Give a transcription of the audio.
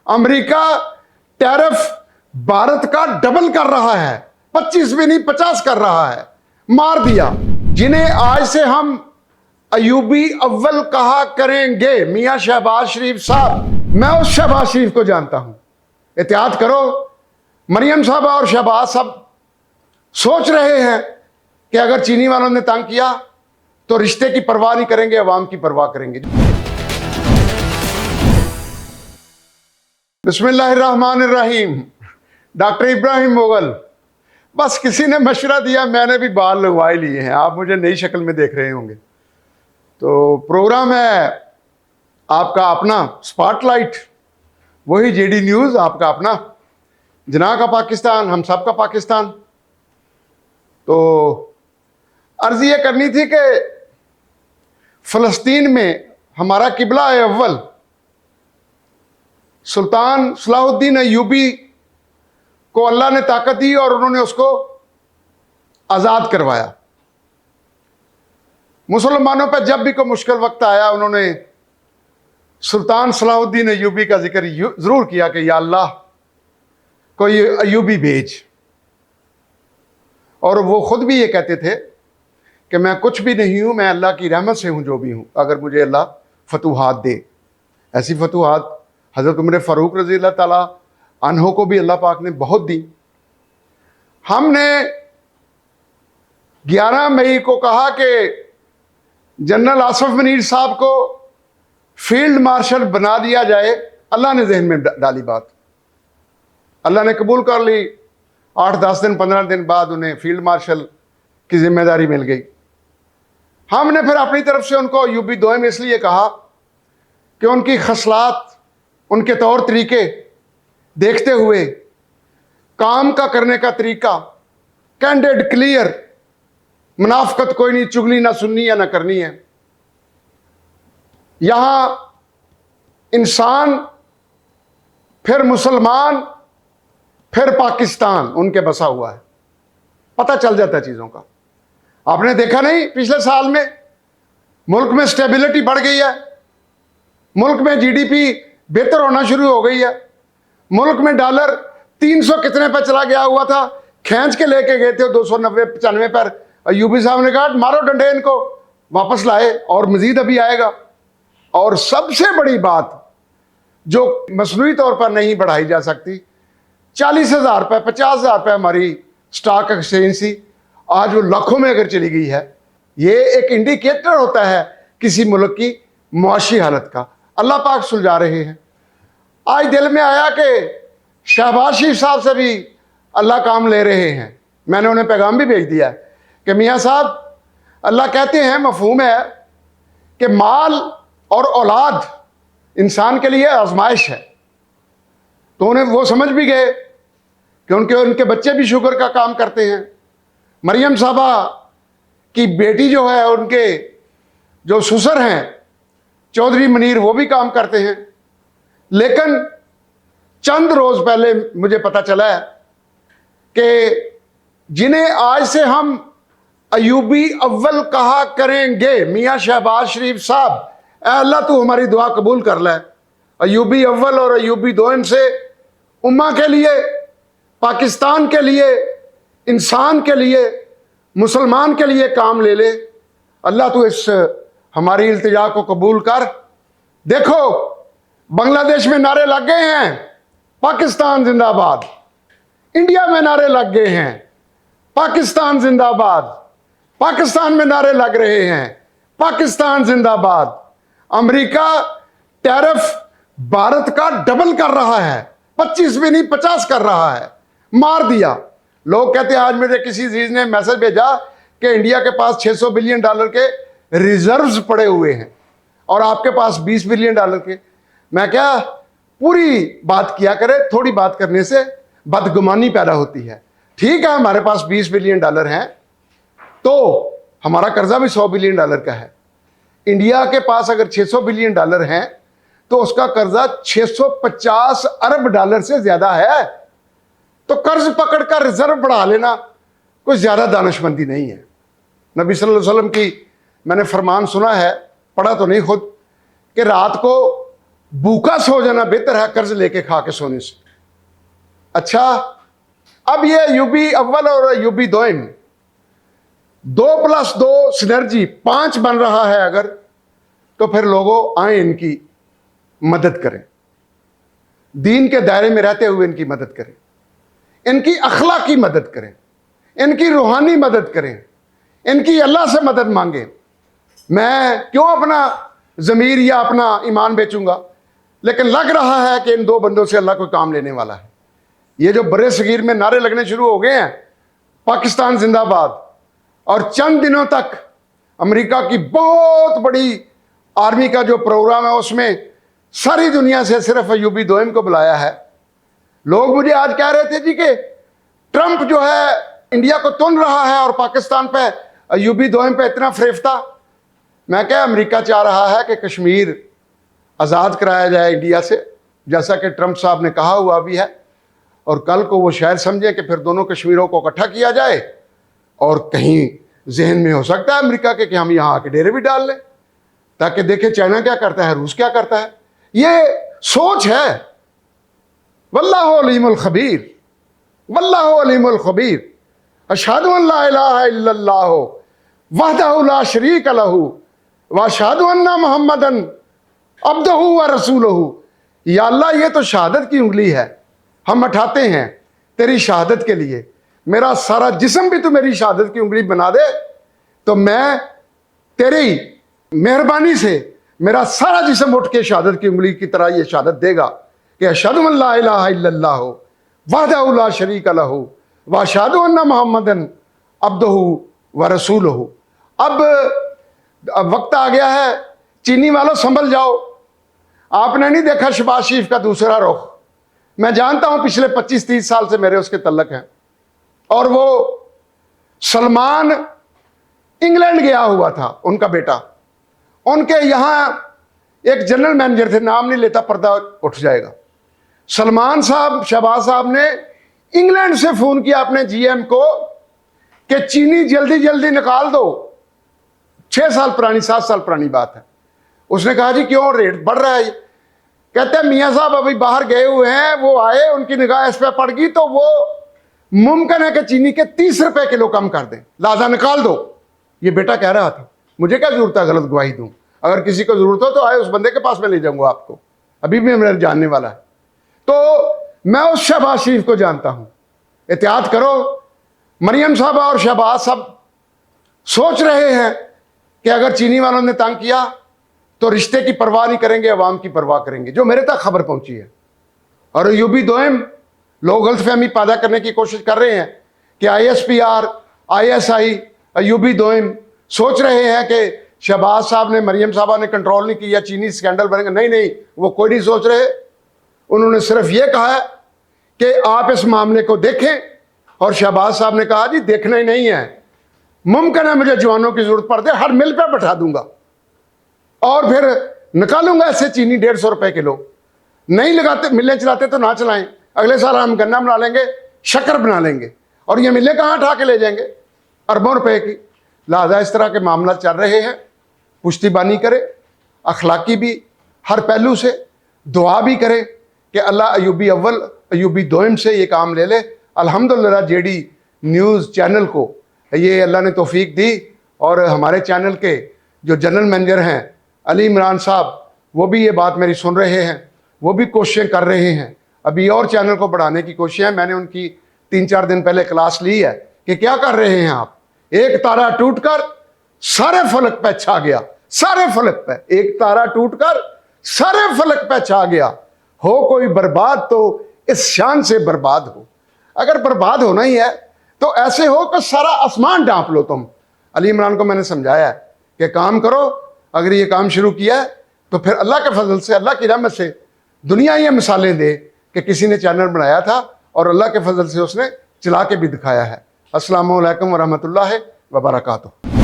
America tariff Bharat का double कर रहा है, 25 भी नहीं 50 कर रहा है। मार दिया। जिन्हें आज से हम अयूबी अव्वल कहा करेंगे, मियां शहबाज शरीफ साहब, मैं उस शहबाज शरीफ को जानता हूं। एहतियात करो। मरियम साहब और शहबाज साहब सोच रहे हैं कि अगर चीनी वालों ने तंग किया तो रिश्ते की परवाह नहीं करेंगे, अवाम की परवाह करेंगे। बिस्मिल्लाहिर्रहमानिर्रहीम। डॉक्टर इब्राहिम मुगल। बस किसी ने मशवरा दिया, मैंने भी बाल लगवा ही लिए हैं। आप मुझे नई शक्ल में देख रहे होंगे। तो प्रोग्राम है आपका अपना स्पॉटलाइट, वही जेडी न्यूज़, आपका अपना जना का पाकिस्तान, हम सब का पाकिस्तान। तो अर्ज ये करनी थी कि फ़लस्तीन में हमारा किबला है अव्वल, सुल्तान सलाहुद्दीन अय्यूबी को अल्लाह ने ताकत दी और उन्होंने उसको आज़ाद करवाया। मुसलमानों पर जब भी कोई मुश्किल वक्त आया, उन्होंने सुल्तान सलाहुद्दीन अय्यूबी का जिक्र ज़रूर किया कि या अल्लाह कोई अय्यूबी भेज। और वो खुद भी ये कहते थे कि मैं कुछ भी नहीं हूँ, मैं अल्लाह की रहमत से हूँ जो भी हूँ, अगर मुझे अल्लाह फतूहात दे। ऐसी फतूहात हज़रत उमर फ़ारूक रज़ी अल्लाह ताला अन्हो को भी अल्लाह पाक ने बहुत दी। हमने 11 मई को कहा कि जनरल आसिफ मुनीर साहब को फील्ड मार्शल बना दिया जाए। अल्लाह ने जहन में डाली बात, अल्लाह ने कबूल कर ली। 8-10 दिन 15 दिन बाद उन्हें फील्ड मार्शल की जिम्मेदारी मिल गई। हमने फिर अपनी तरफ से उनको यूबी दोयम इसलिए कहा कि उनकी खसलात, उनके तौर तरीके देखते हुए काम का करने का तरीका कैंडिड, क्लियर, मुनाफकत कोई नहीं, चुगली ना सुननी या ना करनी है। यहां इंसान, फिर मुसलमान, फिर पाकिस्तान उनके बसा हुआ है। पता चल जाता है चीज़ों का। आपने देखा नहीं, पिछले साल में मुल्क में स्टेबिलिटी बढ़ गई है, मुल्क में जीडीपी बेहतर होना शुरू हो गई है, मुल्क में डॉलर 300 कितने पर चला गया हुआ था, खींच के लेके गए थे 290-95 पर। अय्यूबी साहब ने कहा मारो डंडे इनको, वापस लाए और मजीद अभी आएगा। और सबसे बड़ी बात जो मसनूई तौर पर नहीं बढ़ाई जा सकती, 40,000 रुपये 50,000 रुपये हमारी स्टॉक एक्सचेंज थी, आज वो लाखों में अगर चली गई है। ये एक इंडिकेटर होता है किसी मुल्क की मुआशी हालत का। अल्लाह पाक सुलझा रहे हैं। आज दिल में आया कि शहबाज शरीफ साहब से भी अल्लाह काम ले रहे हैं। मैंने उन्हें पैगाम भी भेज दिया है कि मियाँ साहब, अल्लाह कहते हैं, मफहूम है कि माल और औलाद इंसान के लिए आजमाइश है। तो उन्हें वो समझ भी गए कि उनके बच्चे भी शुगर का काम करते हैं। मरियम साहबा की बेटी जो है, उनके जो ससुर हैं चौधरी मुनीर, वो भी काम करते हैं। लेकिन चंद रोज पहले मुझे पता चला है कि जिन्हें आज से हम अयूबी अव्वल कहा करेंगे, मियां शहबाज शरीफ साहब, अल्लाह तू हमारी दुआ कबूल कर ले। अयूबी अव्वल और अयूबी दोयम से उम्मा के लिए, पाकिस्तान के लिए, इंसान के लिए, मुसलमान के लिए काम ले ले। अल्लाह तू इस हमारी इल्तिजा को कबूल कर। देखो बांग्लादेश में नारे लग गए हैं, पाकिस्तान जिंदाबाद। इंडिया में नारे लग गए हैं, पाकिस्तान जिंदाबाद। पाकिस्तान में नारे लग रहे हैं, पाकिस्तान जिंदाबाद। अमेरिका टैरिफ भारत का डबल कर रहा है, 25 भी नहीं 50 कर रहा है। मार दिया। लोग कहते हैं, आज मुझे किसी चीज ने मैसेज भेजा कि इंडिया के पास $600 बिलियन के रिजर्व्स पड़े हुए हैं और आपके पास $20 बिलियन के। मैं क्या, पूरी बात किया करे, थोड़ी बात करने से बदगुमानी पैदा होती है। ठीक है, हमारे पास $20 बिलियन हैं तो हमारा कर्जा भी $100 बिलियन का है। इंडिया के पास अगर $600 बिलियन हैं तो उसका कर्जा $650 अरब से ज्यादा है। तो कर्ज पकड़कर रिजर्व बढ़ा लेना कोई ज्यादा दानिशमंदी नहीं है। नबी सल्लल्लाहु अलैहि वसल्लम की मैंने फरमान सुना है, पढ़ा तो नहीं खुद, कि रात को भूखा सो जाना बेहतर है कर्ज लेके खा के सोने से। अच्छा, अब ये यूबी अव्वल और यूबी दोइम 2+2 सिनर्जी 5 बन रहा है अगर, तो फिर लोगों आए इनकी मदद करें, दीन के दायरे में रहते हुए इनकी मदद करें, इनकी अखलाकी मदद करें, इनकी रूहानी मदद करें, इनकी अल्लाह से मदद मांगे। मैं क्यों अपना ज़मीर या अपना ईमान बेचूंगा, लेकिन लग रहा है कि इन दो बंदों से अल्लाह कोई काम लेने वाला है। ये जो बड़े सगीर में नारे लगने शुरू हो गए हैं, पाकिस्तान जिंदाबाद, और चंद दिनों तक अमेरिका की बहुत बड़ी आर्मी का जो प्रोग्राम है उसमें सारी दुनिया से सिर्फ यूबी दोइम को बुलाया है। लोग मुझे आज कह रहे थे जी कि ट्रंप जो है इंडिया को तुन रहा है और पाकिस्तान पे यूबी दोइम पे इतना फरेफ्ता। मैं क्या, अमेरिका चाह रहा है कि कश्मीर आज़ाद कराया जाए इंडिया से, जैसा कि ट्रंप साहब ने कहा हुआ भी है, और कल को वो शायद समझे कि फिर दोनों कश्मीरों को इकट्ठा किया जाए, और कहीं जहन में हो सकता है अमेरिका के कि हम यहाँ आके डेरे भी डाल लें, ताकि देखें चाइना क्या करता है, रूस क्या करता है। ये सोच है। वल्लाहु अलीमुल खबीर, वल्लाहु अलीमुल खबीर। अशहदु अल्ला इलाहा इल्लल्लाह वहदहु ला शरीक लहू व अशहदु अन्ना मुहम्मदन अब्दुहु व रसूलुहु। या अल्लाह, ये तो शहादत की उंगली है, हम उठाते हैं तेरी शहादत के लिए। मेरा सारा जिस्म भी तू मेरी शहादत की उंगली बना दे, तो मैं तेरी मेहरबानी से मेरा सारा जिस्म उठ के शहादत की उंगली की तरह ये शहादत देगा कि अशहदु अल्ला इलाहा इल्लल्लाह वहदहु ला शरीक लहू व अशहदु अन्ना मुहम्मदन अब्दुहु व रसूलुहु। अब वक्त आ गया है, चीनी वालों संभल जाओ। आपने नहीं देखा शहबाज शरीफ का दूसरा रुख। मैं जानता हूं पिछले 25-30 साल से मेरे उसके तल्लक हैं, और वो सलमान इंग्लैंड गया हुआ था, उनका बेटा। उनके यहां एक जनरल मैनेजर थे, नाम नहीं लेता पर्दा उठ जाएगा। सलमान साहब, शहबाज साहब ने इंग्लैंड से फोन किया अपने जीएम को कि चीनी जल्दी जल्दी निकाल दो। 6 साल पुरानी, 7 साल पुरानी बात है। उसने कहा जी क्यों, रेट बढ़ रहा है। कहते हैं मियाँ साहब अभी बाहर गए हुए हैं, वो आए, उनकी निगाह इस पर पड़ गई, तो वो मुमकिन है कि चीनी के 30 रुपए किलो कम कर दें, लाजा निकाल दो। ये बेटा कह रहा था। मुझे क्या जरूरत है गलत गवाही दूं, अगर किसी को जरूरत हो तो आए, उस बंदे के पास में ले जाऊंगा आपको, अभी भी मेरे जानने वाला है। तो मैं उस शहबाज शरीफ को जानता हूं। एहतियात करो। मरियम साहब और शहबाज साहब सोच रहे हैं कि अगर चीनी वालों ने तंग किया तो रिश्ते की परवाह नहीं करेंगे, अवाम की परवाह करेंगे, जो मेरे तक खबर पहुंची है। और यूबी दोइम लोग गलतफहमी पैदा करने की कोशिश कर रहे हैं कि ISPR, ISI, यूबी दोइम सोच रहे हैं कि शहबाज साहब ने, मरियम साहबा ने कंट्रोल नहीं किया, चीनी स्कैंडल बनेगा। नहीं नहीं, वो कोई नहीं सोच रहे। उन्होंने सिर्फ ये कहा है कि आप इस मामले को देखें, और शहबाज साहब ने कहा जी देखना ही नहीं है, मुमकिन है मुझे जवानों की जरूरत पड़ जाए, हर मिल पर बैठा दूंगा और फिर निकालूंगा ऐसे चीनी 150 रुपए किलो। नहीं लगाते, मिलें चलाते तो ना चलाएं, अगले साल हम गन्ना बना लेंगे, शक्कर बना लेंगे, और ये मिलें कहाँ उठा के ले जाएंगे, अरबों रुपए की। लिहाजा इस तरह के मामला चल रहे हैं। पुश्तीबानी करे, अखलाकी भी, हर पहलू से दुआ भी करे कि अल्लाह अयूबी अव्वल अयूबी दोइम से ये काम ले ले। अल्हम्दुलिल्लाह जेडी न्यूज़ चैनल को ये अल्लाह ने तौफीक दी, और हमारे चैनल के जो जनरल मैनेजर हैं अली इमरान साहब, वो भी ये बात मेरी सुन रहे हैं, वो भी कोशिशें कर रहे हैं। अभी और चैनल को बढ़ाने की कोशिश है। मैंने उनकी 3-4 दिन पहले क्लास ली है कि क्या कर रहे हैं आप। एक तारा टूटकर सारे फलक पे छा गया, सारे फलक पे एक तारा टूटकर सारे फलक पे छा गया। हो कोई बर्बाद तो इस शान से बर्बाद हो। अगर बर्बाद होना ही है तो ऐसे हो कि सारा आसमान ढांप लो तुम। अली इमरान को मैंने समझाया है कि काम करो। अगर ये काम शुरू किया है तो फिर अल्लाह के फजल से, अल्लाह की रहमत से दुनिया ये मिसालें दे कि किसी ने चैनल बनाया था और अल्लाह के फजल से उसने चला के भी दिखाया है। अस्सलामु अलैकुम व रहमतुल्लाहि व बरकातुहू।